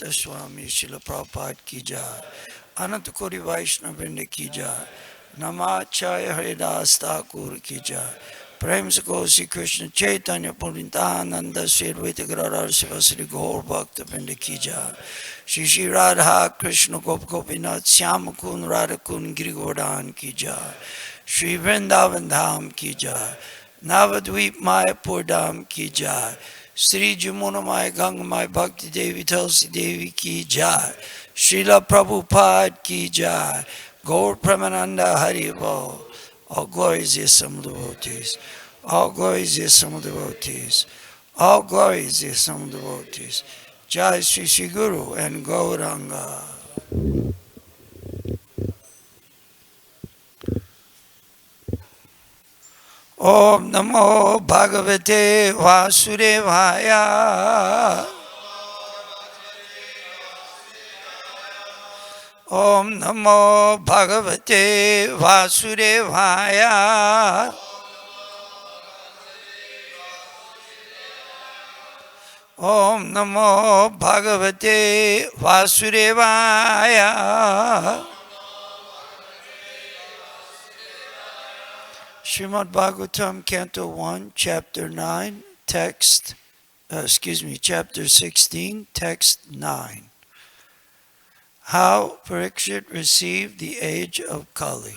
Bhakta Swami Srila Prabhupada ki jai. Anant Kori Vaishnava Vrinda ki jai. Namacharya Haridas Thakur ki jai. Prem se go Sri Krishna Chaitanya Purnitananda Sri Advaita Gadadhar Sivasri Gaur Bhakta Vrinda ki jai. Shri Shri Radha Krishna Gop Gopinath Syama Kun Radha Kun Giri Govardhan ki jai. Shri Vrindavan Dham ki jai. Navadvip Mayapur Dham ki jai. Sri Jamunamai Gangamai Bhakti Devi Tulsi Devi ki jai. Srila Prabhupada ki jai. Gaur Pramananda Haribol. All glories is some devotees. All glories is some devotees. All glories is some devotees. Jai Sri Sri Guru and Gauranga. Om Namo Bhagavate Vasudevaya. Om Namo Bhagavate Vasudevaya. Om Namo Bhagavate Vasudevaya. Srimad Bhagavatam, Canto 1, Chapter 9, Chapter 16, Text 9. How Parikshit received the age of Kali.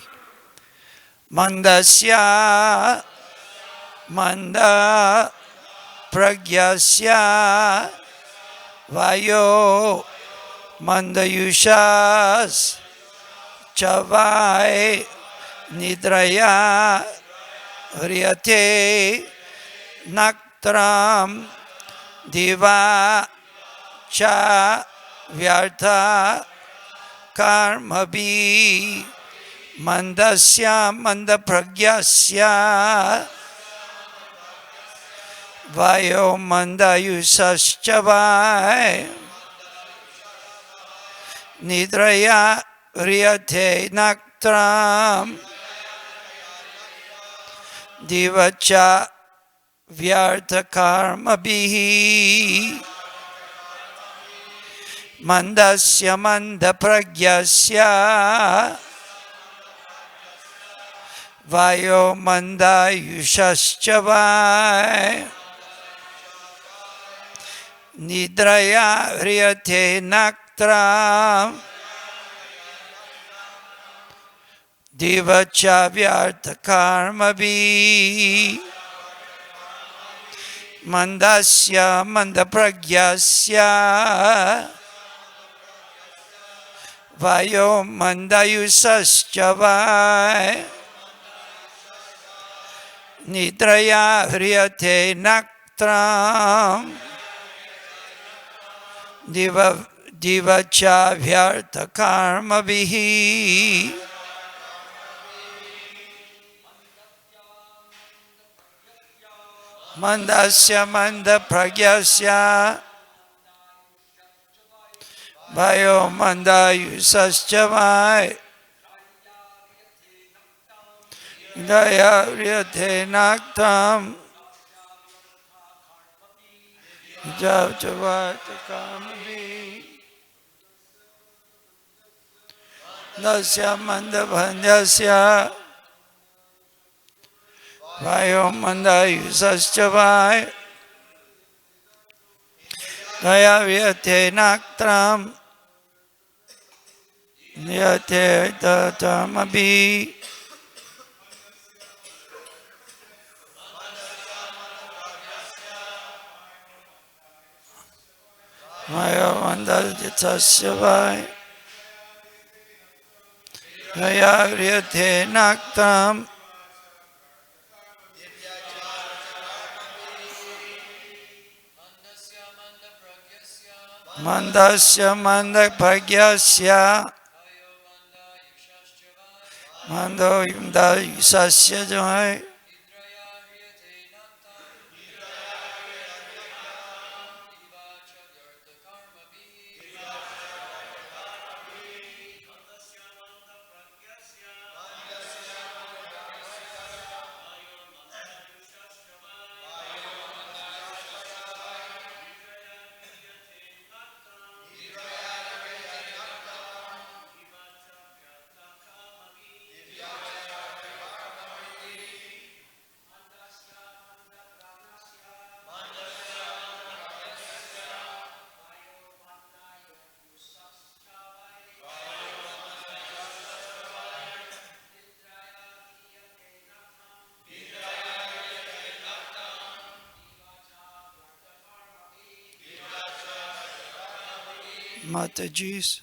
Mandasya Manda Pragyasya Vayo Mandayushas Chavai Nidraya Hriyate Naktram Diva Cha Vyartha Karmabhi Mandasya Mandapragyasya Vayo Mandayusaschavai Nidraya Riyate Naktram Divacha Vyartha Karmabhi Mandasya Mandapragyasya Vayo Mandayushaschavai Nidraya Hriyate Naktram Divacha Vyartha Karmabhi Mandasya Mandapragyasya Vayo Mandayusaschavai Nidraya Hriyate Naktram Divacha Vyartha Karmabhi Mandasya Mandapragyasya Vayo Mandayusaschavai Daya Riyate Naktam Javchavata Karmabhi Dasya Mandabhandasya Vayo Mandayusaschavai Daya Riyate Naktam Niyate Tatamabhi Vayo Mandayusaschavai Daya Riyate Naktam Mandasya Mandapragyasya Mando Yumdayusasya Mataji's.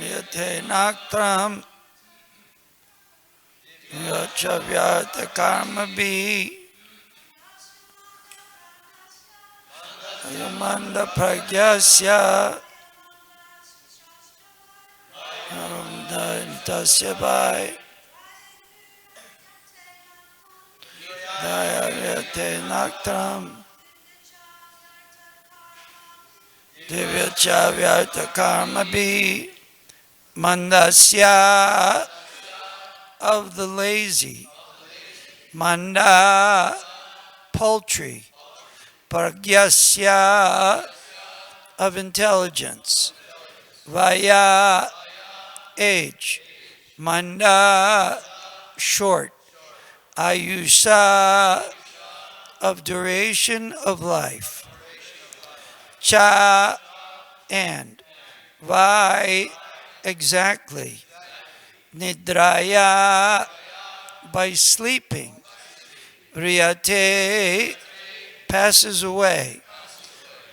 Yate Naktram Yachavyata Karma Bi Yamanda Pragyasya Tasya Bhai Dayayate Naktram Divyachavyata Karma Bi Mandasya of the lazy, Manda paltry, Pragyasya of intelligence, Vaya age, Manda short, Ayusha of duration of life, Cha and, Vai exactly, Nidraya by sleeping, Riyate passes away,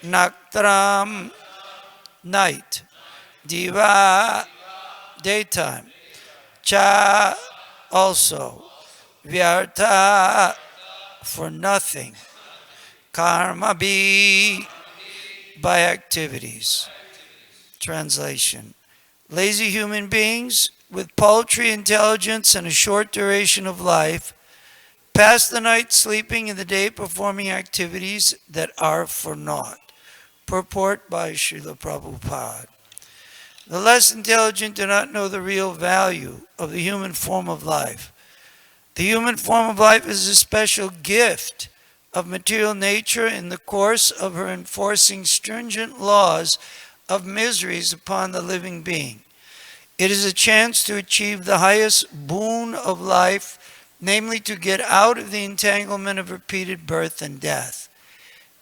Naktram night, Diva daytime, Cha also, Vyarta for nothing, Karma be by activities. Translation: lazy human beings with paltry intelligence and a short duration of life pass the night sleeping and the day performing activities that are for naught. Purport by Srila Prabhupada. The less intelligent do not know the real value of the human form of life. The human form of life is a special gift of material nature in the course of her enforcing stringent laws of miseries upon the living being. It is a chance to achieve the highest boon of life, namely to get out of the entanglement of repeated birth and death.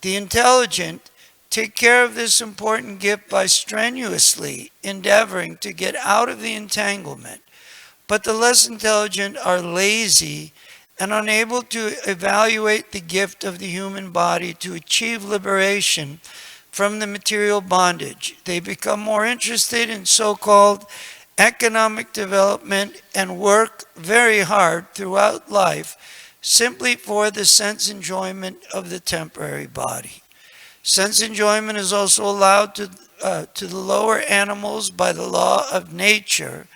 The intelligent take care of this important gift by strenuously endeavoring to get out of the entanglement, but the less intelligent are lazy and unable to evaluate the gift of the human body to achieve liberation from the material bondage. They become more interested in so-called economic development and work very hard throughout life simply for the sense enjoyment of the temporary body. Sense enjoyment is also allowed to the lower animals by the law of nature,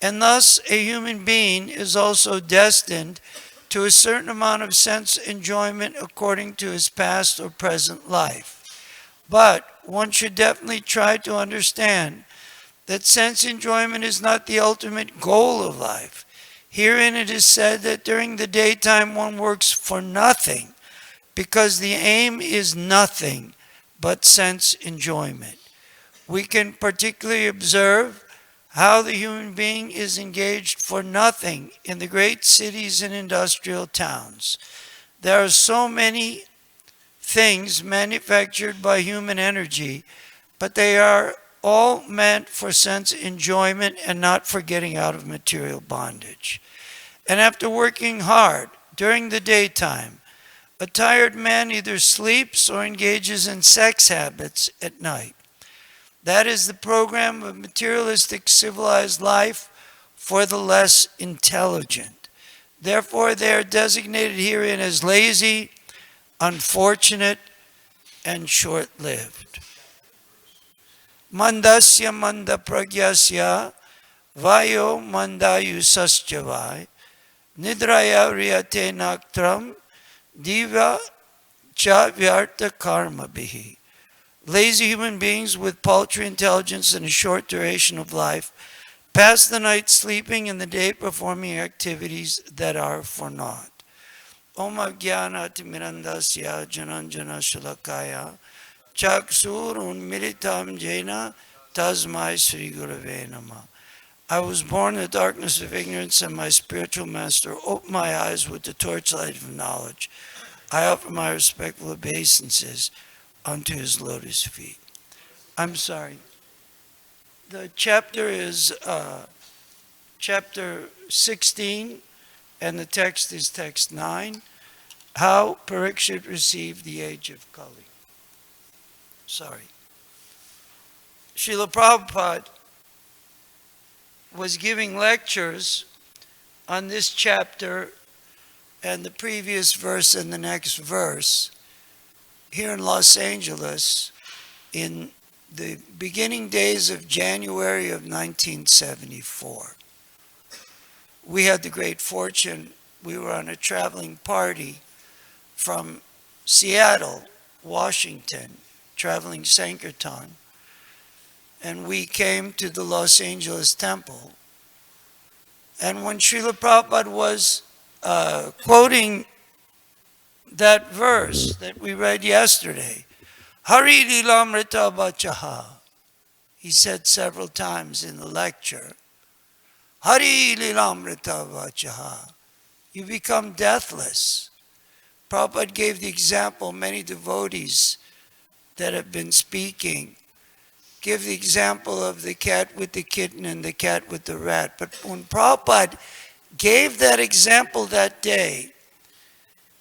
and thus a human being is also destined to a certain amount of sense enjoyment according to his past or present life. But one should definitely try to understand that sense enjoyment is not the ultimate goal of life. Herein it is said that during the daytime one works for nothing, because the aim is nothing but sense enjoyment. We can particularly observe how the human being is engaged for nothing in the great cities and industrial towns. There are so many things manufactured by human energy, but they are all meant for sense enjoyment and not for getting out of material bondage. And after working hard during the daytime, a tired man either sleeps or engages in sex habits at night. That is the program of materialistic civilized life for the less intelligent. Therefore, they are designated herein as lazy, unfortunate, and short-lived. Mandasya manda pragyasya vayo mandayusaschavai nidraya riyate naktram diva cha vyarta karma bihi. Lazy human beings with paltry intelligence and a short duration of life pass the night sleeping and the day performing activities that are for naught. Om Ajnana Timirandasya Jananjana Shalakaya Chaksurun Militam Jena Tasmai Sri Gurave Nama. I was born in the darkness of ignorance, and my spiritual master opened my eyes with the torchlight of knowledge. I offer my respectful obeisances unto his lotus feet. I'm sorry. The chapter is chapter 16, and the text is text 9. How Parikshit received the age of Kali. Sorry. Srila Prabhupada was giving lectures on this chapter and the previous verse and the next verse here in Los Angeles in the beginning days of January of 1974. We had the great fortune, we were on a traveling party from Seattle, Washington, traveling Sankirtan, and we came to the Los Angeles temple. And when Srila Prabhupada was quoting that verse that we read yesterday, Hari Lilamrita Bachaha, he said several times in the lecture, Hari Lilamrita Vachaha, you become deathless. Prabhupada gave the example, many devotees that have been speaking give the example of the cat with the kitten and the cat with the rat. But when Prabhupada gave that example that day,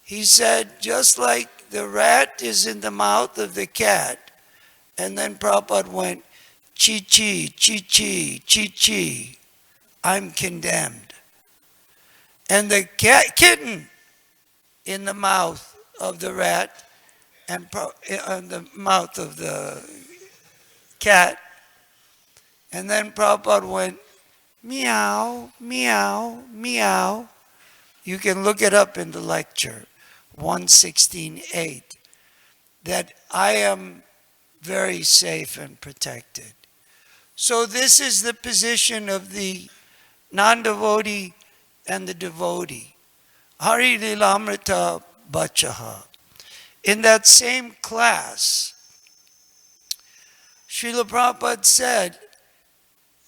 he said, just like the rat is in the mouth of the cat, and then Prabhupada went, chi-chi, chi-chi, chi-chi, I'm condemned. And the kitten in the mouth of the rat and the mouth of the cat. And then Prabhupada went, meow, meow, meow. You can look it up in the lecture, 116.8, that I am very safe and protected. So this is the position of the non-devotee and the devotee. Hari Lilamrita Bachaha. In that same class, Srila Prabhupada said,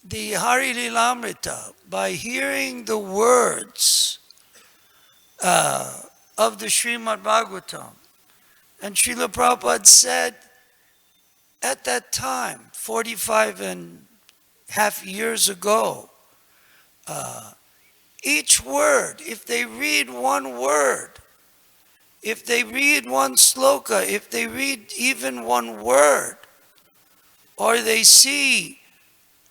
the Hari Lilamrita, by hearing the words of the Srimad Bhagavatam, and Srila Prabhupada said, at that time, 45 and half years ago, each word, if they read one word, if they read one sloka, if they read even one word, or they see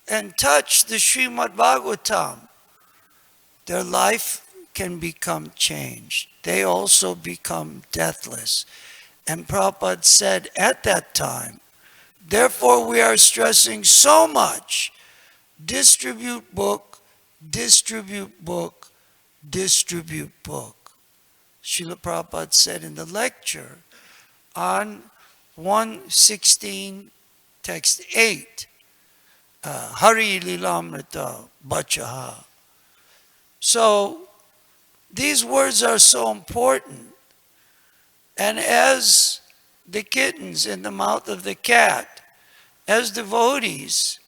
and touch the Srimad Bhagavatam, their life can become changed. They also become deathless. And Prabhupada said at that time, therefore we are stressing so much, distribute book, distribute book, distribute book. Srila Prabhupada said in the lecture on 116 text 8, Hari Lilamrita Bachaha. So these words are so important. And as the kittens in the mouth of the cat, as devotees,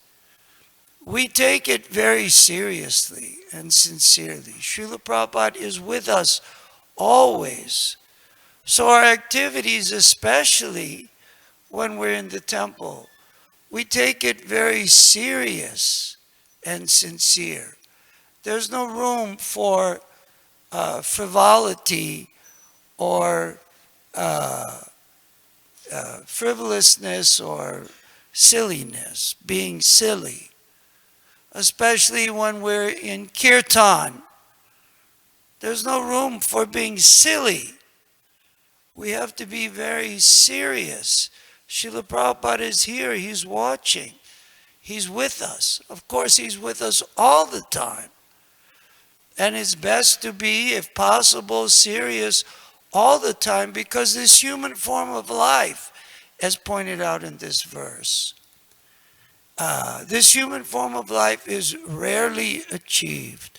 we take it very seriously and sincerely. Srila Prabhupada is with us always. So our activities, especially when we're in the temple, we take it very serious and sincere. There's no room for frivolity or frivolousness or silliness, being silly. Especially when we're in kirtan. There's no room for being silly. We have to be very serious. Srila Prabhupada is here. He's watching. He's with us. Of course, he's with us all the time. And it's best to be, if possible, serious all the time, because this human form of life, as pointed out in this verse, this human form of life is rarely achieved.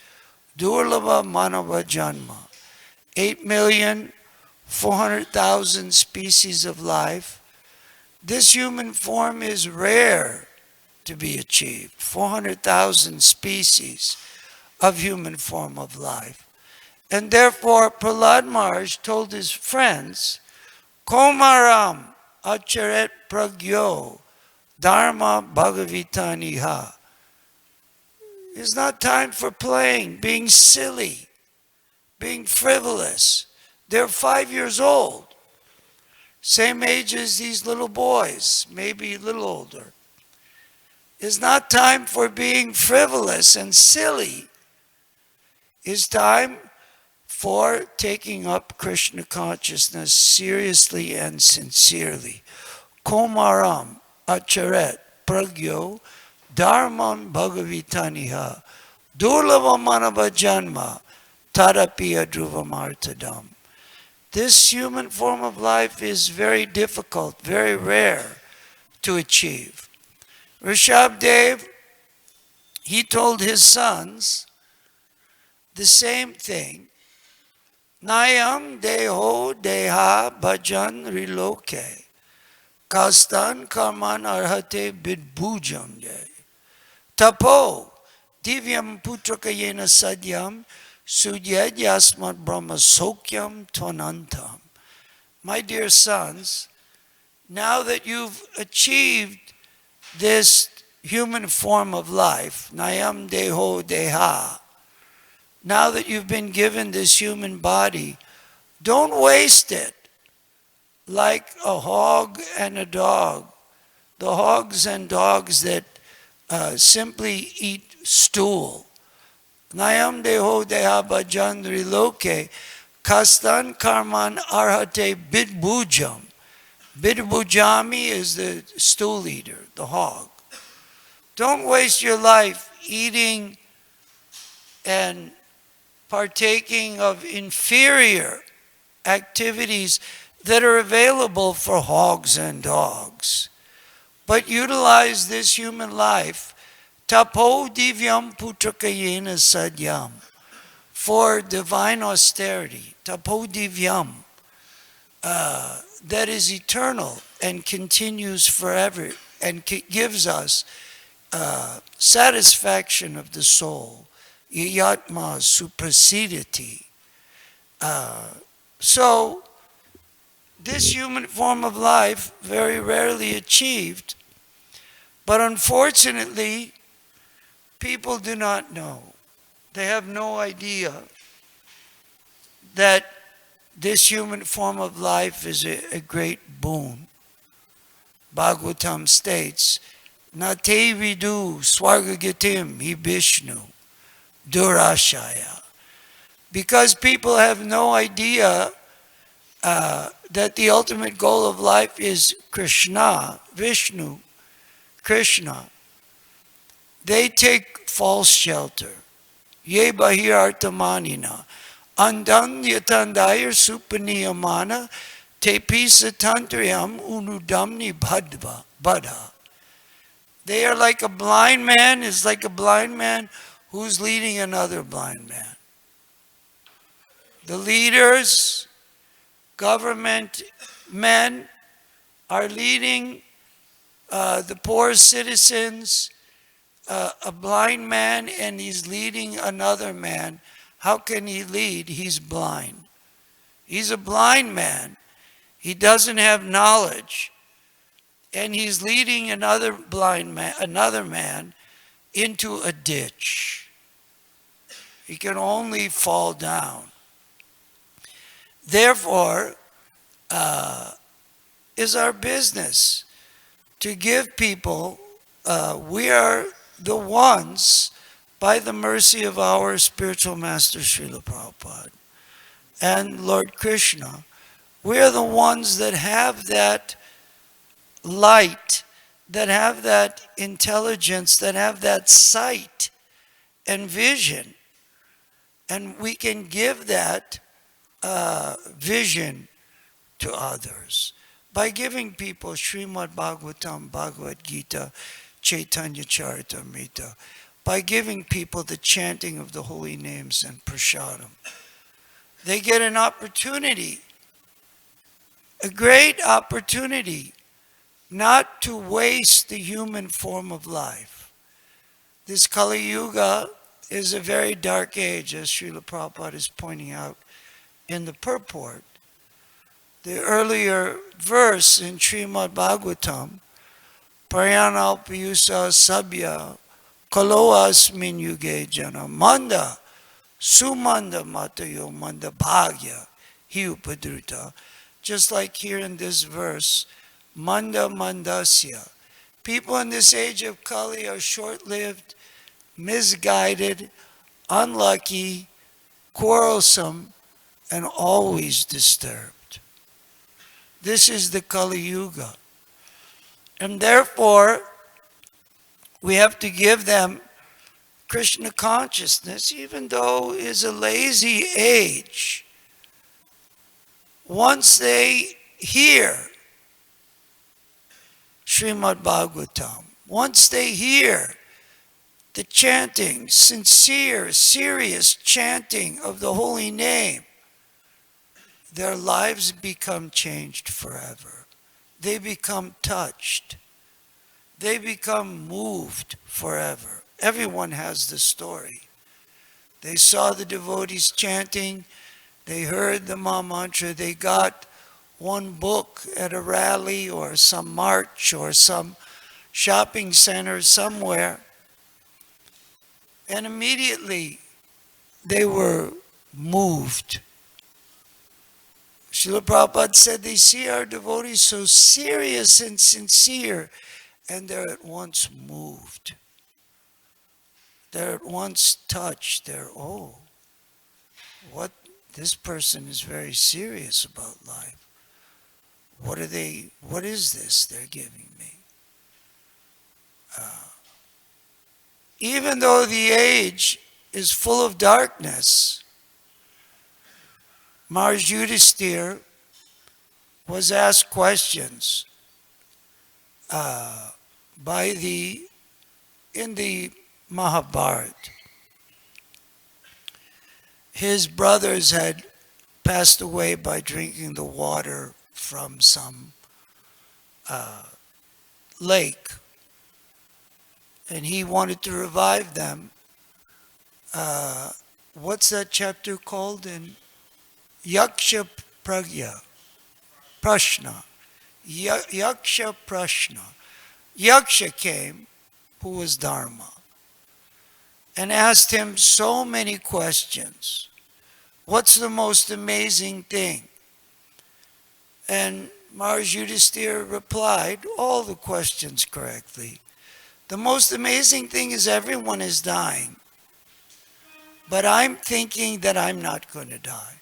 Durlabha Manava Janma. 8,400,000 species of life. This human form is rare to be achieved. 400,000 species of human form of life. And therefore, Prahlad Maharaj told his friends, Komaram acharet pragyo Dharma Bhagavitaniha. It's not time for playing, being silly, being frivolous. They're 5 years old, same age as these little boys, maybe a little older. It's not time for being frivolous and silly. It's time for taking up Krishna consciousness seriously and sincerely. Komaram acharet pragyo dharman bhagavitaniha durlava manava janma tadapiya dhruvamartadam. This human form of life is very difficult, very rare to achieve. Rishabdev, he told his sons the same thing. Nayam deho deha bhajan riloke kastan karman arhate bidbhujam de tapo divyam putrakayena sadyam sudyad brahma sokyam tvanantam. My dear sons, now that you've achieved this human form of life, nayam deho deha, now that you've been given this human body, don't waste it like a hog and a dog. The hogs and dogs that simply eat stool. Nayam deho deha bhajan riloke kastan karman arhate bidbhujam. Bidbhujami is the stool eater, the hog. Don't waste your life eating and partaking of inferior activities that are available for hogs and dogs. But utilize this human life, tapo divyam putrakayena sadyam, for divine austerity, tapo divyam, that is eternal and continues forever and gives us satisfaction of the soul, yatma suprasiditi. So, this human form of life, very rarely achieved, but unfortunately, people do not know. They have no idea that this human form of life is a great boon. Bhagavatam states, Nate vidu swargagitim hi Vishnu durashaya. Because people have no idea that the ultimate goal of life is Krishna, Vishnu, Krishna. They take false shelter. Ye bahir artamanina. Andanyatandayar supaniyamana te pisa tantriyam unudamni badha. They are like a blind man, is like a blind man who's leading another blind man. The leaders, government men are leading the poor citizens, a blind man, and he's leading another man. How can he lead? He's blind. He's a blind man. He doesn't have knowledge. And he's leading another blind man, another man, into a ditch. He can only fall down. Therefore, is our business to give people, we are the ones, by the mercy of our spiritual master Srila Prabhupada and Lord Krishna, we are the ones that have that light, that have that intelligence, that have that sight and vision. And we can give that vision to others by giving people Srimad Bhagavatam, Bhagavad Gita, Chaitanya Charitamrita, by giving people the chanting of the holy names and prasadam. They get an opportunity, a great opportunity, not to waste the human form of life. This Kali Yuga is a very dark age, as Srila Prabhupada is pointing out in the purport. The earlier verse in Srimad Bhagavatam Prayanalpiyusa sabya kaloasmin yuge jana manda sumanda matayo manda bhagya hiupadruta. Just like here in this verse, manda mandasya. People in this age of Kali are short-lived, misguided, unlucky, quarrelsome, and always disturbed. This is the Kali Yuga. And therefore, we have to give them Krishna consciousness, even though it is a lazy age. Once they hear Srimad Bhagavatam, once they hear the chanting, sincere, serious chanting of the holy name, their lives become changed forever. They become touched. They become moved forever. Everyone has the story. They saw the devotees chanting. They heard the Maha Mantra. They got one book at a rally or some march or some shopping center somewhere. And immediately they were moved. Srila Prabhupada said they see our devotees so serious and sincere, and they're at once moved. They're at once touched. They're, oh, what, this person is very serious about life. What is this they're giving me? Even though the age is full of darkness, Maharaj Yudhisthira was asked questions in the Mahabharata. His brothers had passed away by drinking the water from some lake, and he wanted to revive them. What's that chapter called in Yaksha Pragya? Prashna. Yaksha Prashna. Yaksha came, who was Dharma, and asked him so many questions. What's the most amazing thing? And Maharaj Yudhisthira replied all the questions correctly. The most amazing thing is everyone is dying, but I'm thinking that I'm not going to die.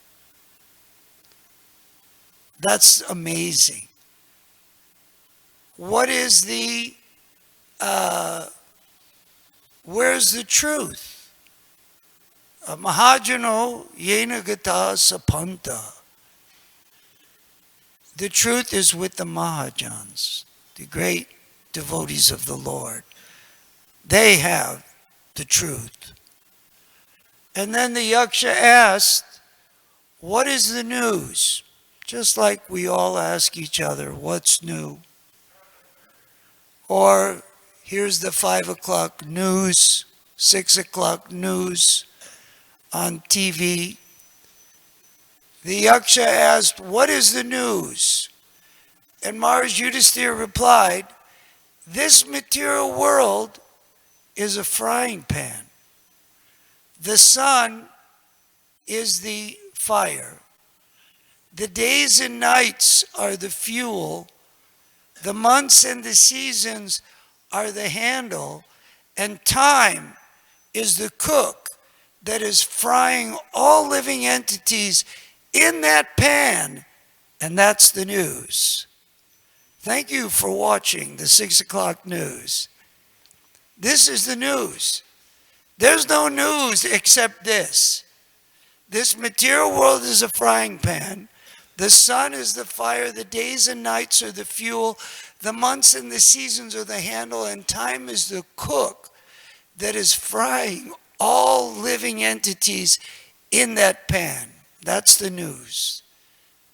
That's amazing. What is where's the truth? Mahajano yena gata sapanta. The truth is with the Mahajans, the great devotees of the Lord. They have the truth. And then the Yaksha asked, what is the news? Just like we all ask each other, what's new? Or here's the 5 o'clock news, 6 o'clock news on TV. The Yaksha asked, what is the news? And Maharaj Yudhisthira replied, this material world is a frying pan. The sun is the fire. The days and nights are the fuel. The months and the seasons are the handle. And time is the cook that is frying all living entities in that pan. And that's the news. Thank you for watching the 6 o'clock news. This is the news. There's no news except this. This material world is a frying pan. The sun is the fire. The days and nights are the fuel. The months and the seasons are the handle. And time is the cook that is frying all living entities in that pan. That's the news.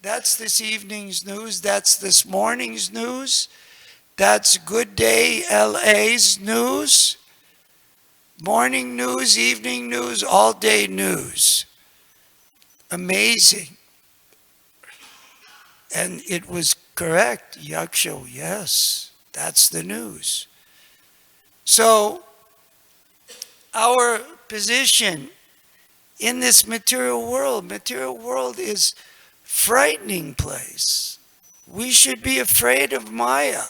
That's this evening's news. That's this morning's news. That's Good Day LA's news. Morning news, evening news, all day news. Amazing. And it was correct, Yaksha, yes. That's the news. So our position in this material world is frightening place. We should be afraid of Maya.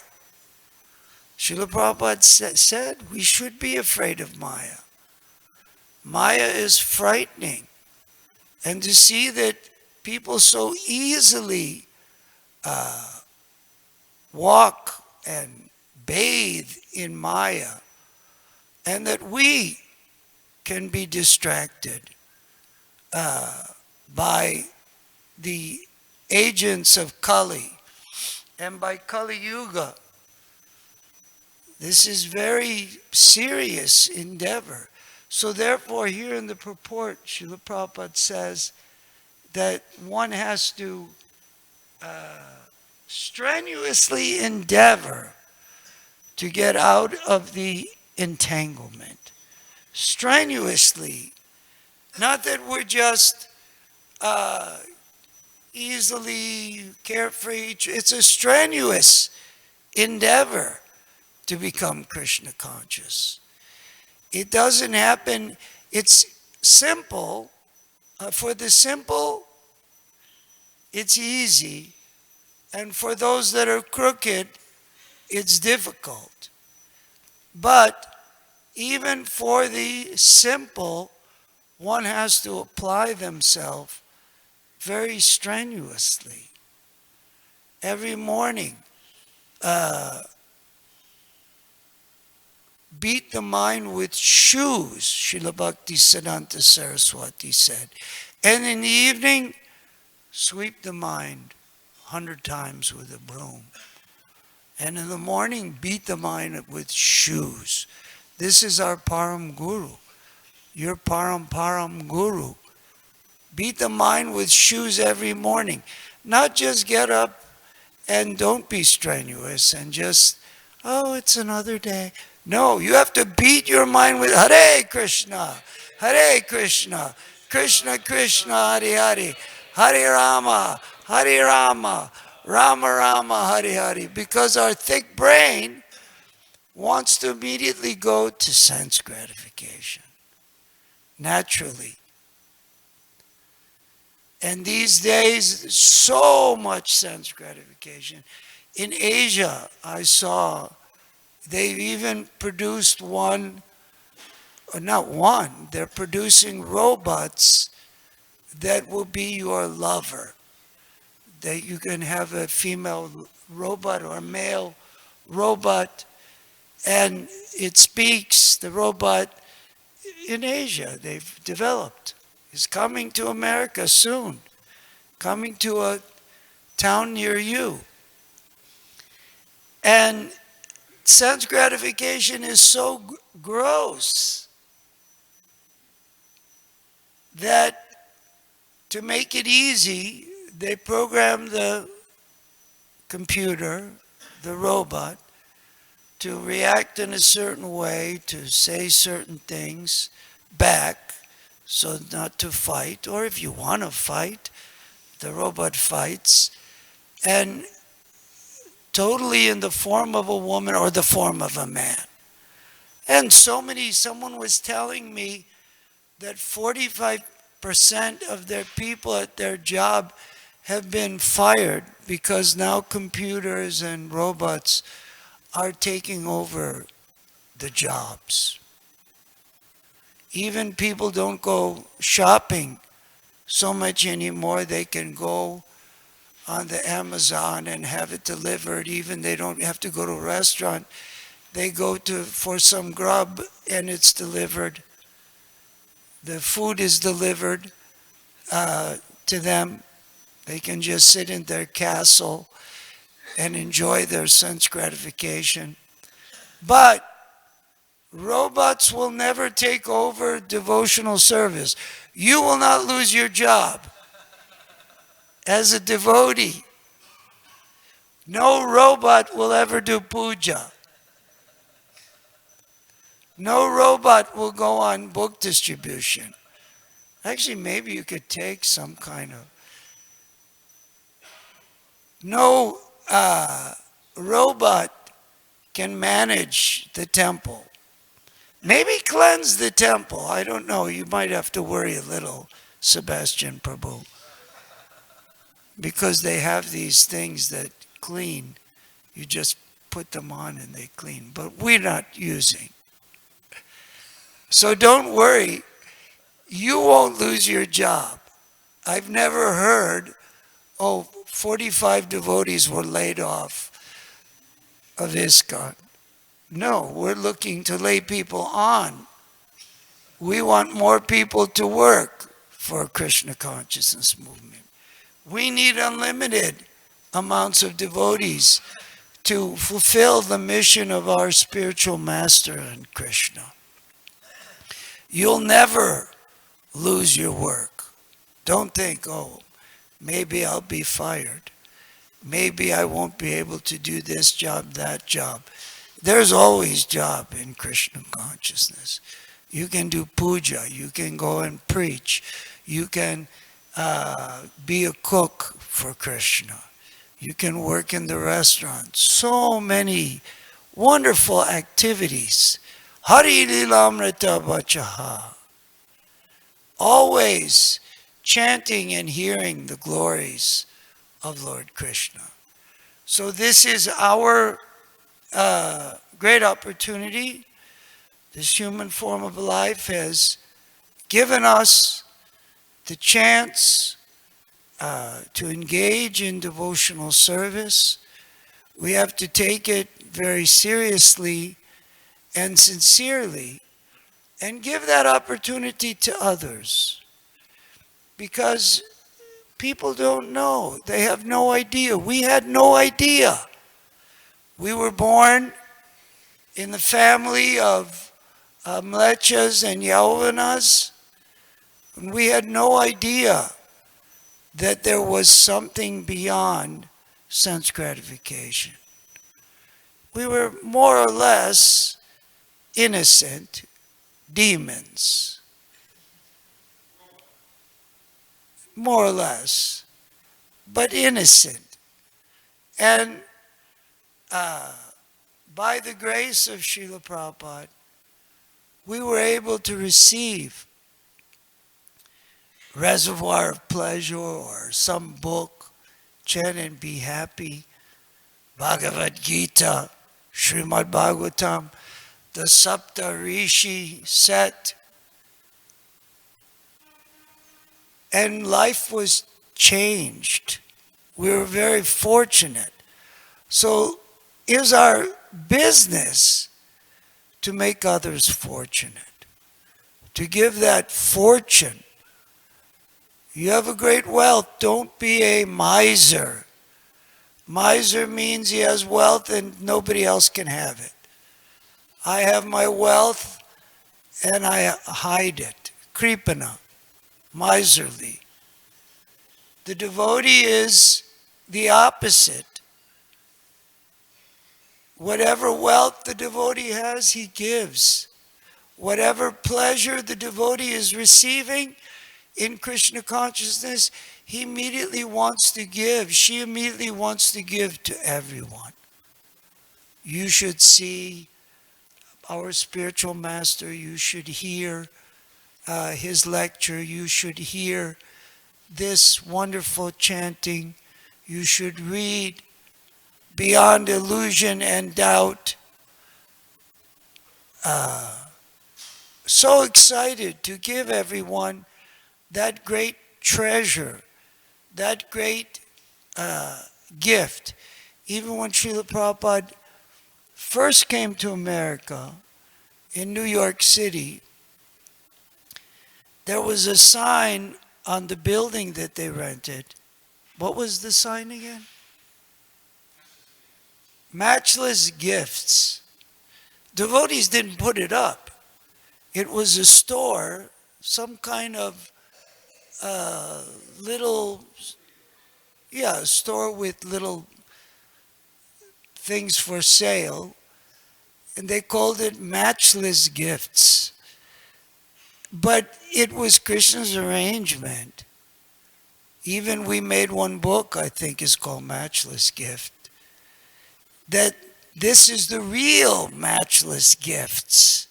Srila Prabhupada said we should be afraid of Maya. Maya is frightening. And to see that people so easily walk and bathe in Maya, and that we can be distracted by the agents of Kali and by Kali Yuga. This is very serious endeavor. So therefore, here in the purport, Srila Prabhupada says that one has to strenuously endeavor to get out of the entanglement. Strenuously. Not that we're just easily carefree. It's a strenuous endeavor to become Krishna conscious. It doesn't happen. It's simple. For the simple, it's easy. And for those that are crooked, it's difficult. But even for the simple, one has to apply themselves very strenuously. Every morning, beat the mind with shoes, Srila Bhakti Siddhanta Saraswati said. And in the evening, sweep the mind 100 times with a broom. And in the morning, beat the mind with shoes. This is our Param Guru. Your Param Guru. Beat the mind with shoes every morning. Not just get up and don't be strenuous and just, oh, it's another day. No, you have to beat your mind with Hare Krishna, Hare Krishna, Krishna Krishna, Hare Hare, Hare Rama, Hare Rama, Rama Rama, Hare Hare. Because our thick brain wants to immediately go to sense gratification, naturally. And these days, so much sense gratification. In Asia, I saw they've even produced one, or not one, they're producing robots that will be your lover. That you can have a female robot or a male robot, and it speaks, the robot, in Asia, they've developed. It's coming to America soon, coming to a town near you. And sense gratification is so gross that to make it easy, they program the computer, the robot, to react in a certain way, to say certain things back, so not to fight. Or if you want to fight, the robot fights, and totally in the form of a woman or the form of a man. And someone was telling me that 45% of their people at their job have been fired because now computers and robots are taking over the jobs. Even people don't go shopping so much anymore. They can go on the Amazon and have it delivered. Even they don't have to go to a restaurant. They go for some grub and it's delivered. The food is delivered to them. They can just sit in their castle and enjoy their sense gratification. But robots will never take over devotional service. You will not lose your job as a devotee. No robot will ever do puja. No robot will go on book distribution. Actually, maybe you could take some kind of... No robot can manage the temple. Maybe cleanse the temple. I don't know. You might have to worry a little, Sebastian Prabhu, because they have these things that clean. You just put them on and they clean. But we're not using. So don't worry. You won't lose your job. I've never heard, 45 devotees were laid off of ISKCON. No, we're looking to lay people on. We want more people to work for Krishna consciousness movement. We need unlimited amounts of devotees to fulfill the mission of our spiritual master and Krishna. You'll never lose your work. Don't think, maybe I'll be fired. Maybe I won't be able to do this job, that job. There's always job in Krishna consciousness. You can do puja, you can go and preach, you can be a cook for Krishna, you can work in the restaurant. So many wonderful activities. Hari Lilamrita Bachaha. Always chanting and hearing the glories of Lord Krishna. So this is our great opportunity. This human form of life has given us the chance to engage in devotional service. We have to take it very seriously and sincerely and give that opportunity to others. Because people don't know. They have no idea. We had no idea. We were born in the family of Mlechas and Yauvanas, and we had no idea that there was something beyond sense gratification. We were more or less innocent demons. More or less, but innocent. And by the grace of Srila Prabhupada, we were able to receive Reservoir of Pleasure or some book, chant and be happy, Bhagavad Gita, Srimad Bhagavatam, the Sapta Rishi set, and life was changed. We were very fortunate. So it's our business to make others fortunate, to give that fortune. You have a great wealth, don't be a miser. Miser means he has wealth and nobody else can have it. I have my wealth and I hide it. Kripana, miserly. The devotee is the opposite. Whatever wealth the devotee has, he gives. Whatever pleasure the devotee is receiving in Krishna consciousness, he immediately wants to give. She immediately wants to give to everyone. You should see our spiritual master. You should hear his lecture. You should hear this wonderful chanting. You should read Beyond Illusion and Doubt. So excited to give everyone that great treasure, that great gift. Even when Srila Prabhupada first came to America in New York City, there was a sign on the building that they rented. What was the sign again? Matchless Gifts. Devotees didn't put it up. It was a store, some kind of a store with little things for sale, and they called it Matchless Gifts. But it was Krishna's arrangement. Even we made one book, I think is called Matchless Gift, that This is the real matchless gifts.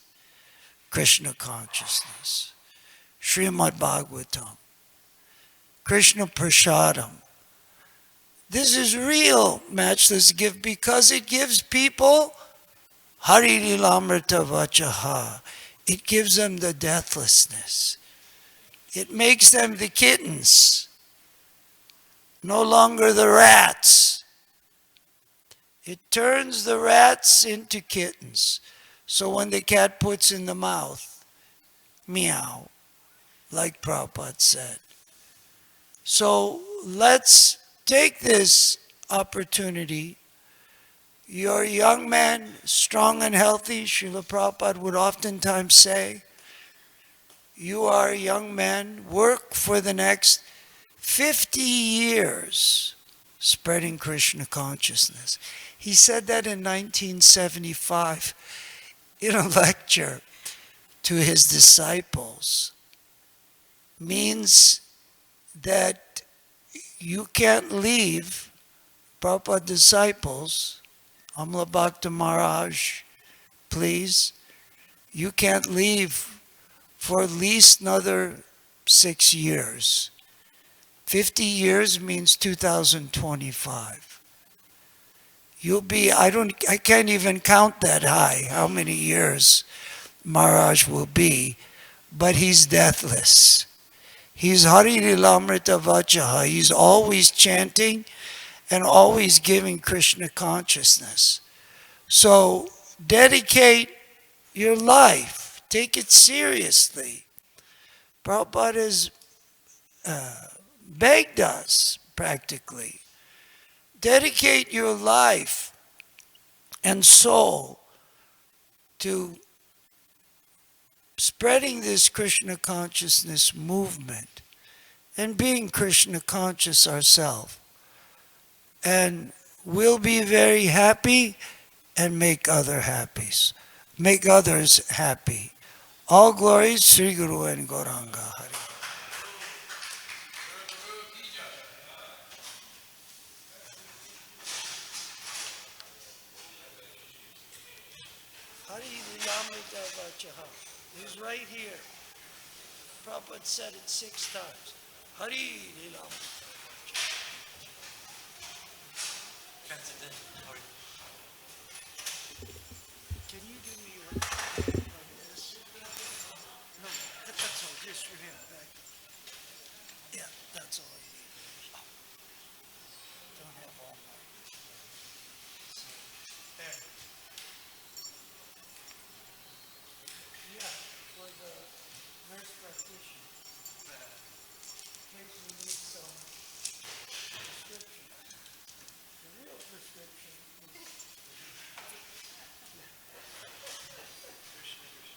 Krishna consciousness, Srimad Bhagavatam, Krishna Prasadam. This is real matchless gift because it gives people Hari Lilamrita Vachaha. It gives them the deathlessness. It makes them the kittens, no longer the rats. It turns the rats into kittens. So when the cat puts in the mouth, meow, like Prabhupada said. So let's take this opportunity. You're a young man, strong and healthy, Srila Prabhupada would oftentimes say. You are a young man, work for the next 50 years spreading Krishna consciousness. He said that in 1975 in a lecture to his disciples. Means that you can't leave Prabhupada disciples, Amla Bhakta Maharaj, please, you can't leave for at least another 6 years. 50 years means 2025. You'll be, I can't even count that high, how many years Maharaj will be, but he's deathless. He's Hari Lilamrita Vachaha. He's always chanting and always giving Krishna consciousness. So dedicate your life. Take it seriously. Prabhupada has begged us, practically. Dedicate your life and soul to spreading this Krishna consciousness movement and being Krishna conscious ourselves. And we'll be very happy and make others happy. All glories, Sri Guru and Gauranga Hari. Hari Lilamrita Vachaha. He's right here. Prabhupada said it 6 times. Hari Lilamrita Vachaha.